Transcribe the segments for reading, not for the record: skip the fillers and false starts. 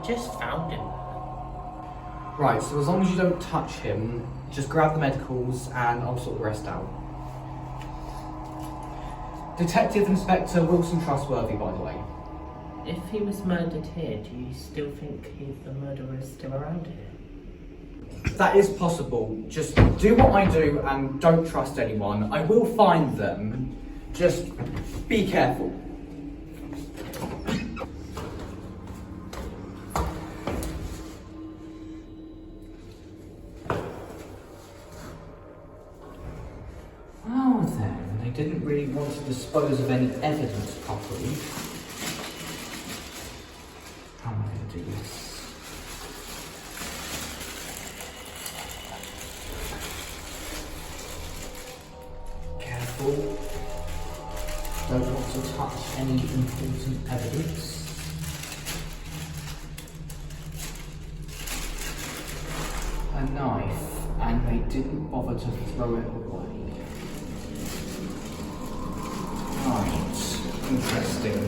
Just found him. Right, so as long as you don't touch him, just grab the medicals and I'll sort the rest out. Detective Inspector Wilson Trustworthy, by the way. If he was murdered here, do you still think the murderer is still around here? That is possible. Just do what I do and don't trust anyone. I will find them. Just be careful. Didn't really want to dispose of any evidence properly. How am I going to do this? Careful. Don't want to touch any important evidence. A knife, and they didn't bother to throw it away. Right, interesting.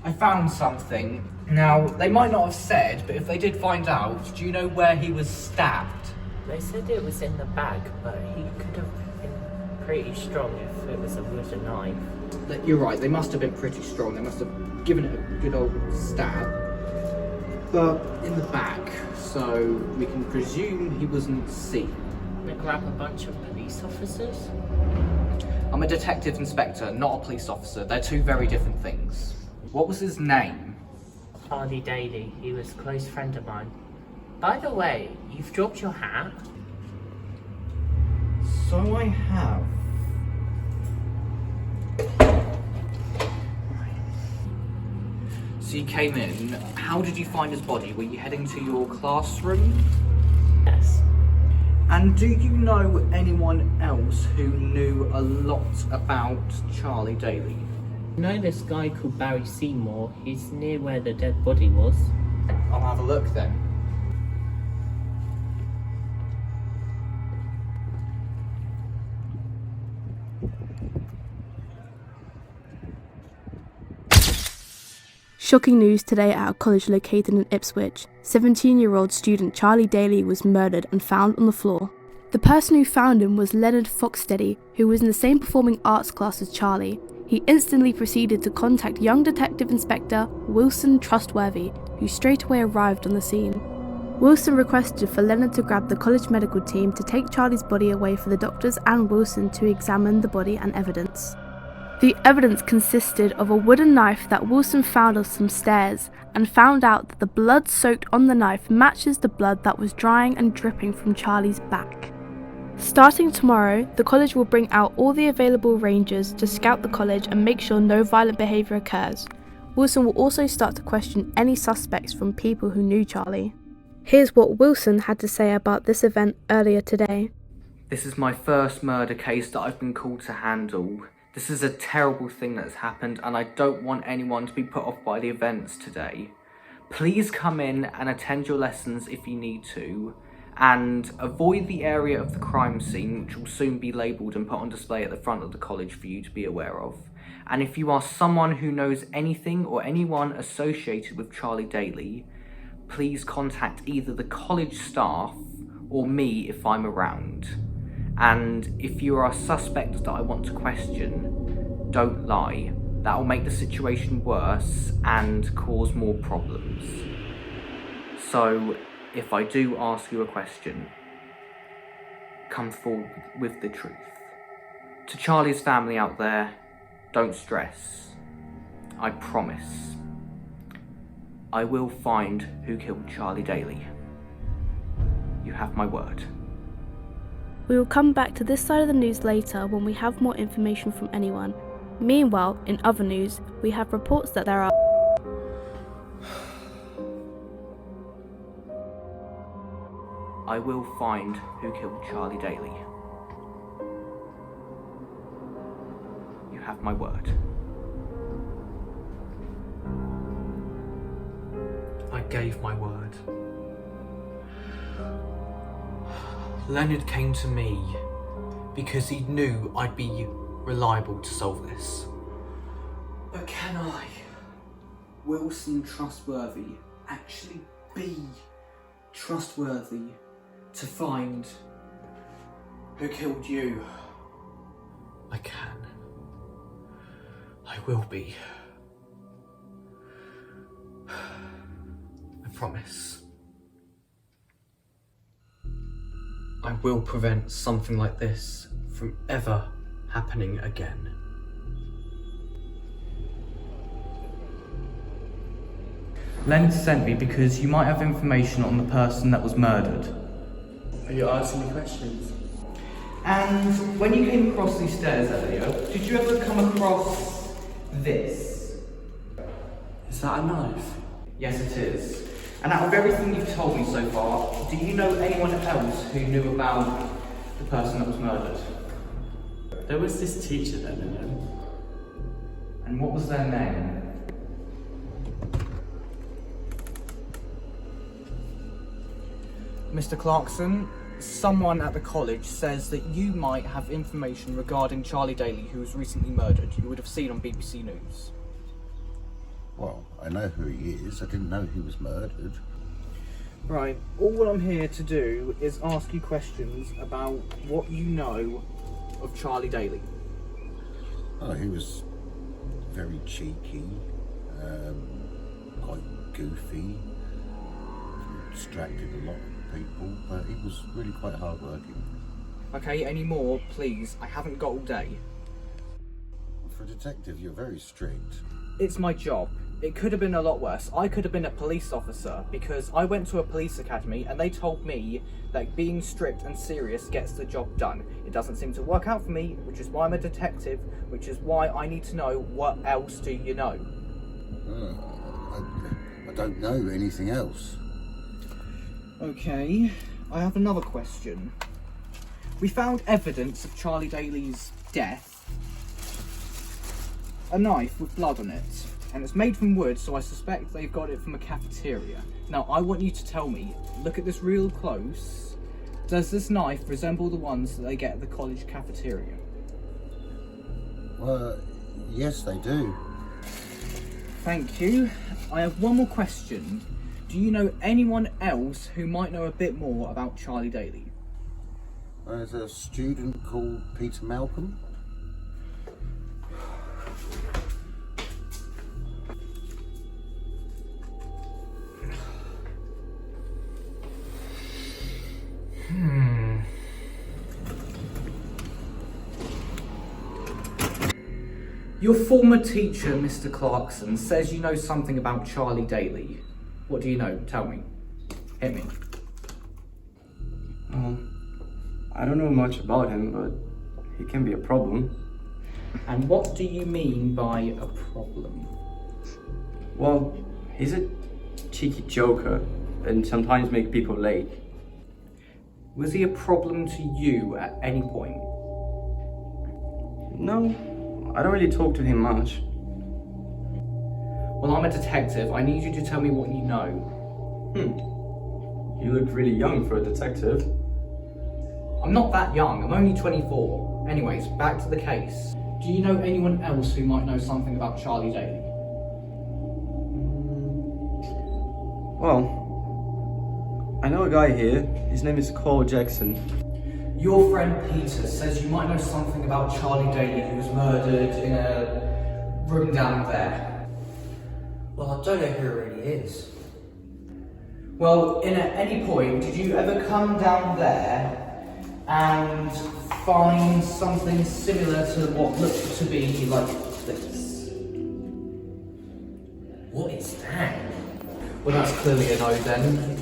I found something. Now, they might not have said, but if they did find out, do you know where he was stabbed? They said it was in the bag, but he could have been pretty strong if it was a wooden knife. You're right, they must have been pretty strong. They must have given it a good old stab. But in the back, so we can presume he wasn't seen. They grab a bunch of police officers? I'm a detective inspector, not a police officer. They're two very different things. What was his name? Charlie Daly. He was a close friend of mine. By the way, you've dropped your hat? So I have. So you came in. How did you find his body? Were you heading to your classroom? Yes. And do you know anyone else who knew a lot about Charlie Daly? You know this guy called Barry Seymore? He's near where the dead body was. I'll have a look then. Shocking news today at a college located in Ipswich. 17-year-old student Charlie Daly was murdered and found on the floor. The person who found him was Leonard Foxsteady, who was in the same performing arts class as Charlie. He instantly proceeded to contact young Detective Inspector Wilson Trustworthy, who straight away arrived on the scene. Wilson requested for Leonard to grab the college medical team to take Charlie's body away for the doctors and Wilson to examine the body and evidence. The evidence consisted of a wooden knife that Wilson found on some stairs, and found out that the blood soaked on the knife matches the blood that was drying and dripping from Charlie's back. Starting tomorrow, the college will bring out all the available rangers to scout the college and make sure no violent behaviour occurs. Wilson will also start to question any suspects from people who knew Charlie. Here's what Wilson had to say about this event earlier today. This is my first murder case that I've been called to handle. This is a terrible thing that's happened and I don't want anyone to be put off by the events today. Please come in and attend your lessons if you need to, and avoid the area of the crime scene, which will soon be labelled and put on display at the front of the college for you to be aware of. And if you are someone who knows anything or anyone associated with Charlie Daly, please contact either the college staff or me if I'm around. And if you are a suspect that I want to question, don't lie. That will make the situation worse and cause more problems. So, if I do ask you a question, come forward with the truth. To Charlie's family out there, don't stress. I promise. I will find who killed Charlie Daly. You have my word. We will come back to this side of the news later when we have more information from anyone. Meanwhile, in other news, we have reports that there are I will find who killed Charlie Daly. You have my word. I gave my word. Leonard came to me because he knew I'd be reliable to solve this. But can I, Wilson Trustworthy, actually be trustworthy to find who killed you? I can. I will be. I promise. I will prevent something like this from ever happening again. Leonard sent me because you might have information on the person that was murdered. Are you asking me questions? And when you came across these stairs earlier, did you ever come across this? Is that a knife? Yes, it is. And out of everything you've told me so far, do you know anyone else who knew about the person that was murdered? There was this teacher then, And what was their name? Mr. Clarkson, someone at the college says that you might have information regarding Charlie Daly, who was recently murdered. You would have seen on BBC News. Well, I know who he is. I didn't know he was murdered. Right, all I'm here to do is ask you questions about what you know of Charlie Daly. Oh, he was very cheeky, quite goofy, distracted a lot of people, but he was really quite hard-working. Okay, any more, please? I haven't got all day. For a detective, you're very strict. It's my job. It could have been a lot worse. I could have been a police officer because I went to a police academy and they told me that being strict and serious gets the job done. It doesn't seem to work out for me, which is why I'm a detective, which is why I need to know what else do you know. I don't know anything else. Okay, I have another question. We found evidence of Charlie Daly's death. A knife with blood on it. And it's made from wood, so I suspect they've got it from a cafeteria. Now, I want you to tell me, look at this real close. Does this knife resemble the ones that they get at the college cafeteria? Well, yes, they do. Thank you. I have one more question. Do you know anyone else who might know a bit more about Charlie Daly? There's a student called Peter Malcolm. Your former teacher, Mr. Clarkson, says you know something about Charlie Daly. What do you know? Tell me. Hit me. I don't know much about him, but he can be a problem. And what do you mean by a problem? Well, he's a cheeky joker and sometimes make people late. Was he a problem to you at any point? No, I don't really talk to him much. Well, I'm a detective. I need you to tell me what you know. You look really young for a detective. I'm not that young. I'm only 24. Anyways, back to the case. Do you know anyone else who might know something about Charlie Daly? Well, I know a guy here. His name is Cole Jackson. Your friend Peter says you might know something about Charlie Daly, who was murdered in a room down there. Well, I don't know who it really is. Well, at any point, did you ever come down there and find something similar to what looked to be like this? What is that? Well, that's clearly a no then.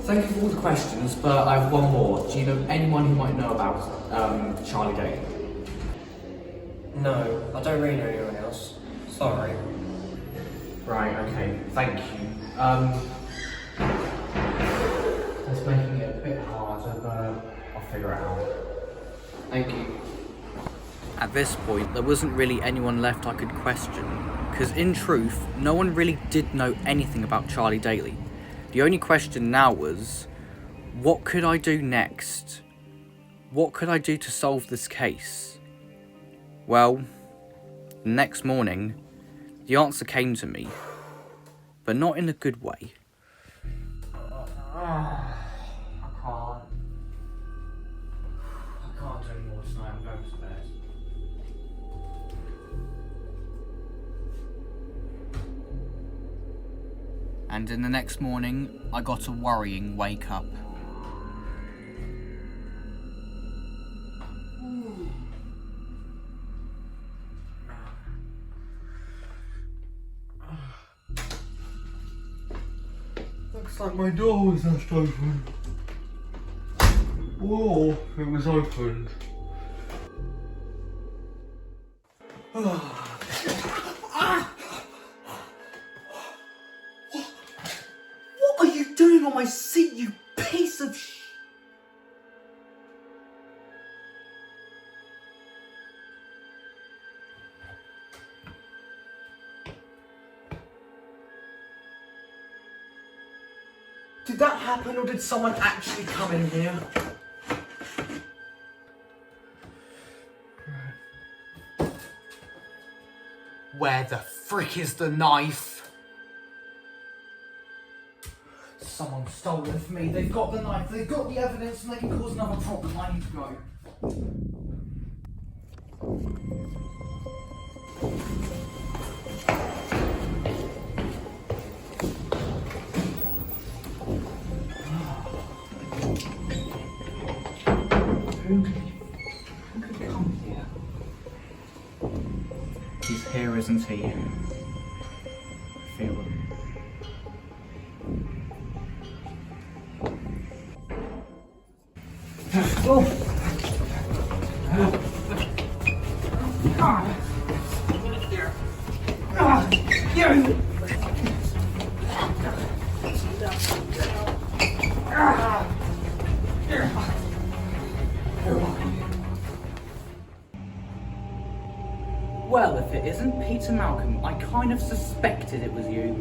Thank you for all the questions, but I have one more. Do you know anyone who might know about Charlie Day? No, I don't really know anyone else. Sorry. Right, okay, thank you. That's making it a bit harder, but I'll figure it out. Thank you. At this point, there wasn't really anyone left I could question, because in truth, no one really did know anything about Charlie Daly. The only question now was, what could I do next? What could I do to solve this case? Well, the next morning, the answer came to me, but not in a good way. I can't do any more tonight, I'm going to bed. And in the next morning, I got a worrying wake up. Looks like my door was left open. Whoa, it was opened. What are you doing on my seat, you piece of sh... Did that happen, or did someone actually come in here? Where the frick is the knife? Someone stole it from me. They've got the knife, they've got the evidence, and they can cause another problem. I need to go. Who could come here? He's here, isn't he? I feel him. Well, if it isn't Peter Malcolm, I kind of suspected it was you.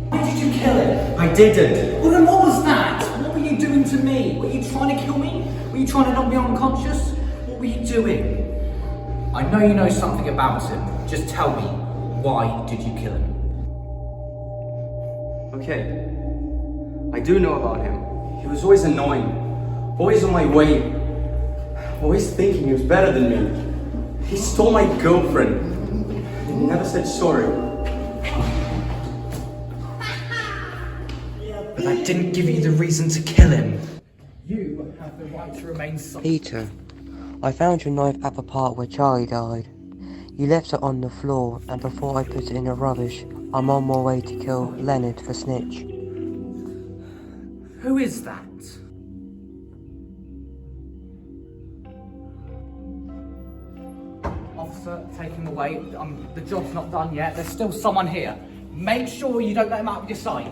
Why did you kill him? I didn't. Well then what was that? What were you doing to me? Were you trying to kill me? Were you trying to knock me unconscious? What were you doing? I know you know something about him. Just tell me, why did you kill him? Okay, I do know about him. He was always annoying, always on my way, always thinking he was better than me. He stole my girlfriend. He never said sorry. But that didn't give you the reason to kill him. You have the right to remain silent. Peter, I found your knife at the part where Charlie died. You left it on the floor, and before I put it in the rubbish, I'm on my way to kill Leonard for snitch. Who is that? Officer, take him away. The job's not done yet. There's still someone here. Make sure you don't let him out of your sight.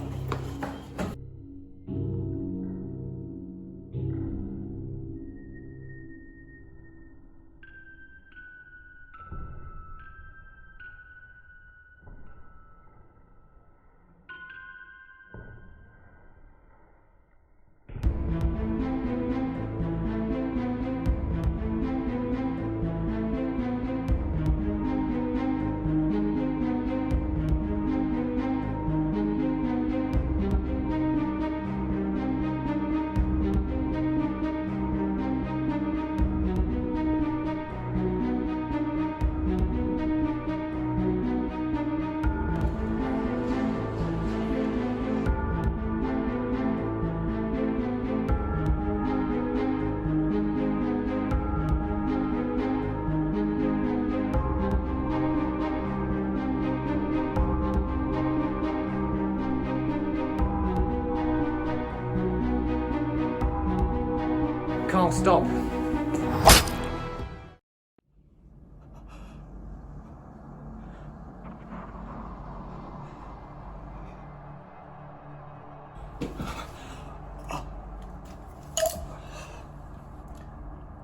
can't stop.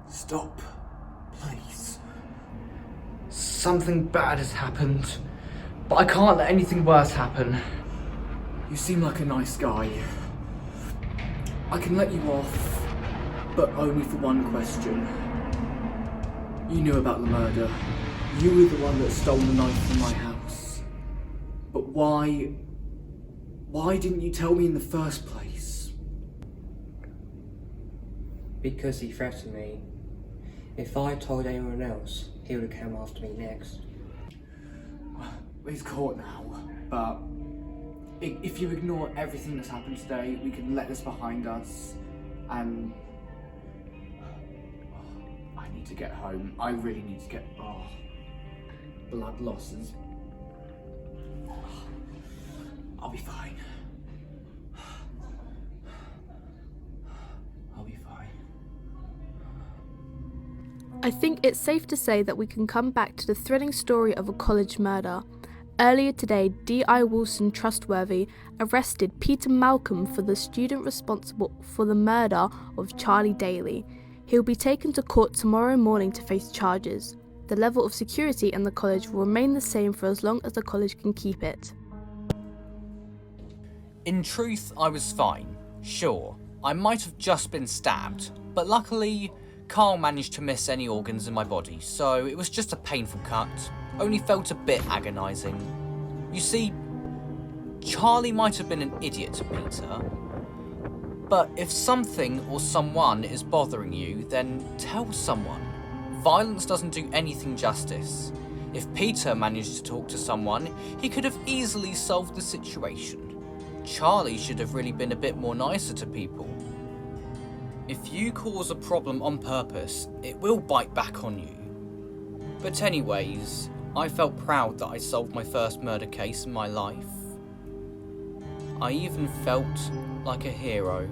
Stop, please. Something bad has happened, but I can't let anything worse happen. You seem like a nice guy. I can let you off, but only for one question. You knew about the murder. You were the one that stole the knife from my house. But why didn't you tell me in the first place? Because he threatened me. If I told anyone else, he would have come after me next. He's caught now, but if you ignore everything that's happened today, we can let this behind us, and I need to get home. I really need to get, blood losses. I'll be fine. I'll be fine. I think it's safe to say that we can come back to the thrilling story of a college murder. Earlier today, D.I. Wilson Trustworthy arrested Peter Malcolm for the student responsible for the murder of Charlie Daly. He'll be taken to court tomorrow morning to face charges. The level of security in the college will remain the same for as long as the college can keep it. In truth, I was fine. Sure, I might have just been stabbed, but luckily, Carl managed to miss any organs in my body, so it was just a painful cut. Only felt a bit agonising. You see, Charlie might have been an idiot to Peter, but if something or someone is bothering you, then tell someone. Violence doesn't do anything justice. If Peter managed to talk to someone, he could have easily solved the situation. Charlie should have really been a bit more nicer to people. If you cause a problem on purpose, it will bite back on you. But anyways, I felt proud that I solved my first murder case in my life. I even felt like a hero.